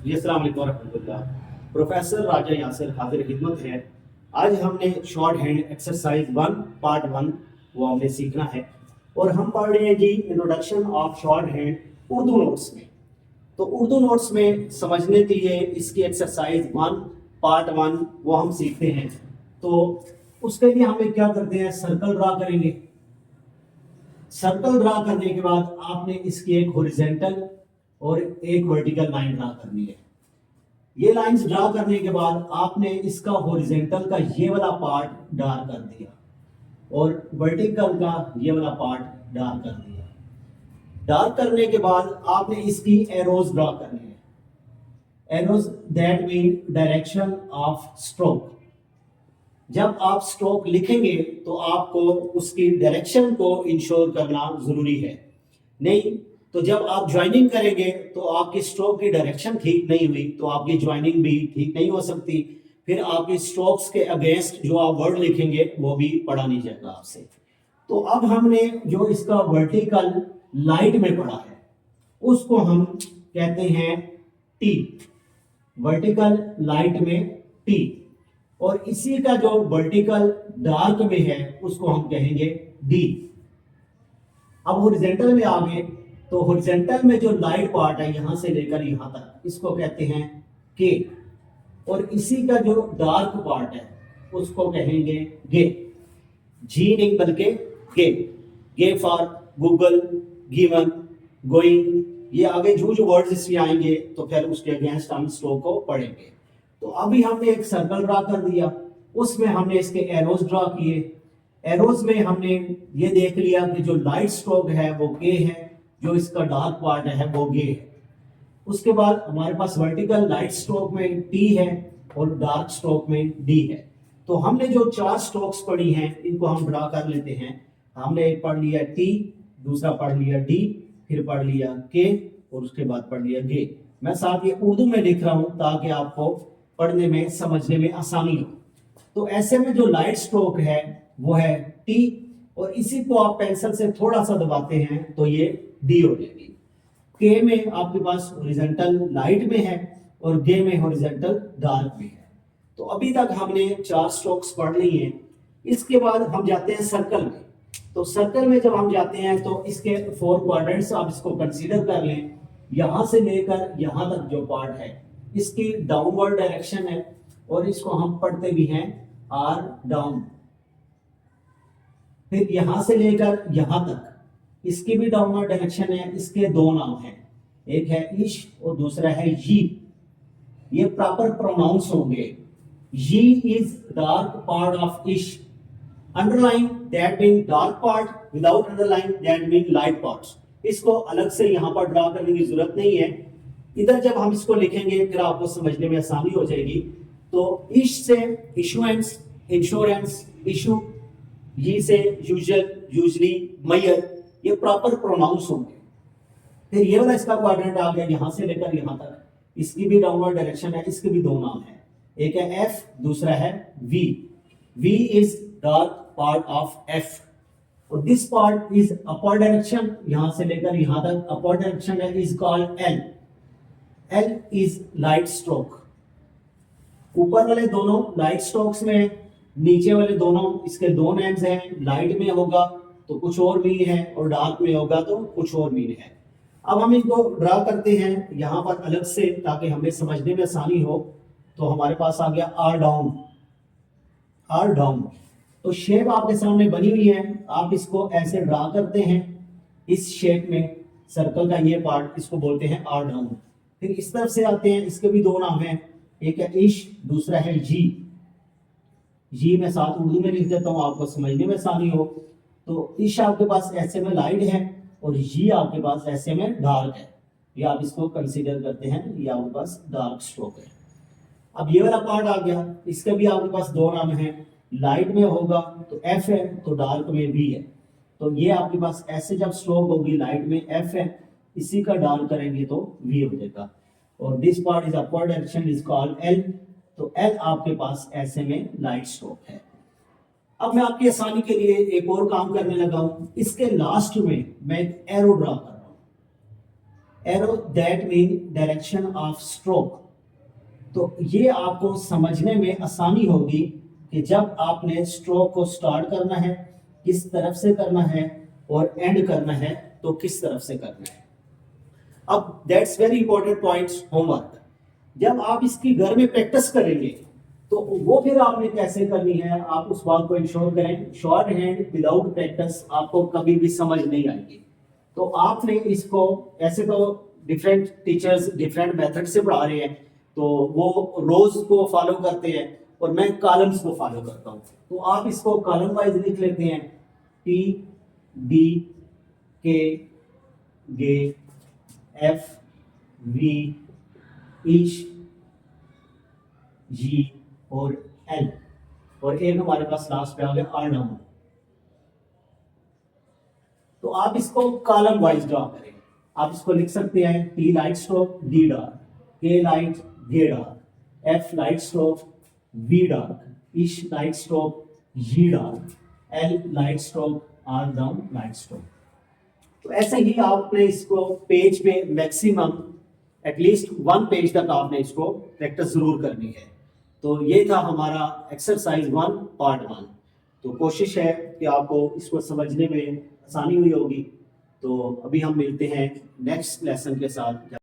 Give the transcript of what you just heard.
जी अस्सलाम वालेकुम रहमतुल्लाह। प्रोफेसर राजा यासिर हाजिर खिदमत है। आज हमने शॉर्ट हैंड एक्सरसाइज 1 पार्ट 1 वो हमने सीखना है और हम पढ़ रहे हैं जी introduction of shorthand Urdu notes में। तो उर्दू नोट्स में समझने के लिए इसकी एक्सरसाइज 1 पार्ट 1 वो हम सीखते हैं। तो उसके लिए हमें क्या करते हैं, सर्कल ड्रा करेंगे। सर्कल ड्रा करने के बाद आपने इसकी एक हॉरिजॉन्टल और एक वर्टिकल लाइन ड्रा करनी है। ये लाइंस ड्रा करने के बाद आपने इसका हॉरिजॉन्टल का ये वाला पार्ट डार्क कर दिया और वर्टिकल का ये वाला पार्ट डार्क कर दिया। डार्क करने के बाद आपने इसकी एरोज ड्रा करनी है। Arrows that mean direction of stroke. जब आप स्ट्रोक लिखेंगे तो आपको उसकी डायरेक्शन को इंश्योर करना जरूरी है, नहीं तो जब आप ज्वाइनिंग करेंगे तो आपकी स्ट्रोक की डायरेक्शन ठीक नहीं हुई तो आपकी ज्वाइनिंग भी ठीक नहीं हो सकती। फिर आपकी स्ट्रोक्स के अगेंस्ट जो आप वर्ड लिखेंगे वो भी पढ़ा नहीं जाएगा आपसे। तो अब हमने जो इसका वर्टिकल लाइट में पढ़ा है उसको हम कहते हैं टी, वर्टिकल लाइट में टी, और इसी का जो वर्टिकल डार्क में है उसको हम कहेंगे डी। अब हॉरिजॉन्टल में आ गए तो हॉरिजॉन्टल में जो लाइट पार्ट है यहां से लेकर यहां तक इसको कहते हैं के, और इसी का जो डार्क पार्ट है उसको कहेंगे गे। जी नहीं बल्कि गे। गे फॉर गूगल, गिवन, गोइंग, ये आगे जो जो वर्ड्स इसमें आएंगे तो फिर उसके अगेंस्ट हम स्ट्रोक को पढ़ेंगे। तो अभी हमने एक सर्कल ड्रा कर दिया, उसमें हमने इसके एरोज ड्रा किए। एरोज में हमने ये देख लिया कि जो लाइट स्ट्रोक है वो के है, जो इसका डार्क पार्ट है वो गे है। उसके बाद हमारे पास वर्टिकल लाइट स्ट्रोक में टी है और डार्क स्ट्रोक में डी है। तो हमने जो 4 स्ट्रोक्स पढ़ी हैं इनको हम ड्रा कर लेते हैं। हमने एक पढ़ लिया टी, दूसरा पढ़ लिया डी, फिर पढ़ लिया के और उसके बाद पढ़ लिया गे। मैं साथ ये उर्दू में लिख रहा हूं ताकि आपको पढ़ने में समझने में आसानी हो। तो ऐसे में जो लाइट स्ट्रोक है वो है टी, और इसी को आप पेंसिल से थोड़ा सा दबाते हैं तो ये डी हो जाएगी। के में आपके पास हॉरिजॉन्टल लाइट में है और गे में हॉरिजॉन्टल डार्क में है। तो अभी तक हमने 4 स्ट्रोक्स पढ़ ली हैं। इसके बाद हम जाते हैं सर्कल में। तो सर्कल में जब हम जाते हैं तो इसके 4 क्वाड्रेंट्स आप इसको कंसीडर कर लें। यहां से लेकर यहां तक जो पार्ट है इसकी डाउनवर्ड डायरेक्शन है और इसको हम पढ़ते भी हैं आर डाउन। फिर यहां से लेकर यहां तक इसकी भी डाउनवर्ड डायरेक्शन है। इसके 2 नाम हैं, एक है इश और दूसरा है यी। ये प्रॉपर प्रोनाउंस होंगे। यी इज डार्क पार्ट ऑफ इश। Underline that mean dark part, without underline that mean light parts. इसको अलग से यहां पर ड्रा करने की जरूरत नहीं है। इधर जब हम इसको लिखेंगे फिर आपको समझने में आसानी हो जाएगी। तो इश से इशुएंस, इंश्योरेंस, इशू, ये से यूजुअल, यूजली, मयर, ये प्रॉपर प्रोनाउंस होंगे। फिर ये वाला इसका क्वाड्रेंट आ गया यहां से लेकर यहां तक, इसकी भी डाउनवर्ड डायरेक्शन है। इसके भी 2 नाम है, एक है एफ, दूसरा है V. V is dark part of F और this part is upward direction, यहां से लेकर यहां तक अपवर्ड डायरेक्शन है, is called L. L is light stroke. ऊपर वाले दोनों लाइट स्ट्रोक्स में, नीचे वाले दोनों इसके 2 नेम्स हैं। लाइट में होगा तो कुछ और मीन है और डार्क में होगा तो कुछ और मीन है। अब हम इनको ड्रा करते हैं यहां पर अलग से ताकि हमें समझने में आसानी हो। तो हमारे पास आ गया आर डाउन। आर डाउन तो शेप आपके सामने बनी हुई है, आप इसको ऐसे ड्रा करते हैं इस शेप में। सर्कल का ये पार्ट इसको बोलते हैं आर डाउन। फिर इस तरफ से आते हैं, इसके भी 2 नाम हैं, एक है इश, दूसरा है जी। जी मैं साथ उर्दू में लिख देता हूं आपको समझने में आसानी हो। तो इश आपके पास ऐसे में लाइट है और जी आपके पास ऐसे में डार्क है। ये आप इसको कंसीडर करते हैं, ये आपके पास डार्क स्ट्रोक है। अब ये वाला पार्ट आ गया, इसके भी आपके पास 2 नाम हैं। लाइट में होगा तो एफ है, तो डार्क में भी है। तो ये आपके पास ऐसे जब स्ट्रोक होगी, लाइट में एफ है, इसी का डार्क करेंगे तो वी हो जाएगा। और this part is upward direction is called L. तो एल आपके पास ऐसे में लाइट स्ट्रोक है। अब मैं आपकी आसानी के लिए एक और काम करने लगा हूं। इसके लास्ट में मैं एक एरो ड्रा कर रहा हूं। Arrow that mean direction of stroke. तो ये आपको समझने में आसानी होगी कि जब आपने स्ट्रोक को स्टार्ट करना है किस तरफ से करना है और एंड करना है तो किस तरफ से करना है। अब that's very important points homework. जब आप इसकी घर में प्रैक्टिस करेंगे तो वो फिर आपने कैसे करनी है, आप उस बात को इंश्योर करें। शॉर्ट हैंड विदाउट प्रैक्टिस आपको कभी भी समझ नहीं आएगी। तो आपने इसको ऐसे तो डिफरेंट टीचर्स डिफरेंट मेथड से पढ़ा रहे हैं, तो वो रोज को फॉलो करते हैं और मैं कॉलम्स को फॉलो करता हूँ। तो आप इसको कॉलम वाइज लिख लेते हैं, टी डी के गे एफ वी ईश जी और एल, और एक हमारे पास लास्ट पे आ गया आर नाम। तो आप इसको कॉलम वाइज ड्रॉ करें। आप इसको लिख सकते हैं T light stroke D dark, K light gay dark, F light stroke V dark, ish light stroke G dark, L light stroke R down light stroke. तो ऐसे ही आपने इसको पेज पे मैक्सिमम एटलीस्ट 1 पेज तक आपने इसको प्रैक्टिस जरूर करनी है। तो ये था हमारा एक्सरसाइज 1 पार्ट 1। तो कोशिश है कि आपको इसको समझने में आसानी हुई होगी। तो अभी हम मिलते हैं नेक्स्ट लेसन के साथ।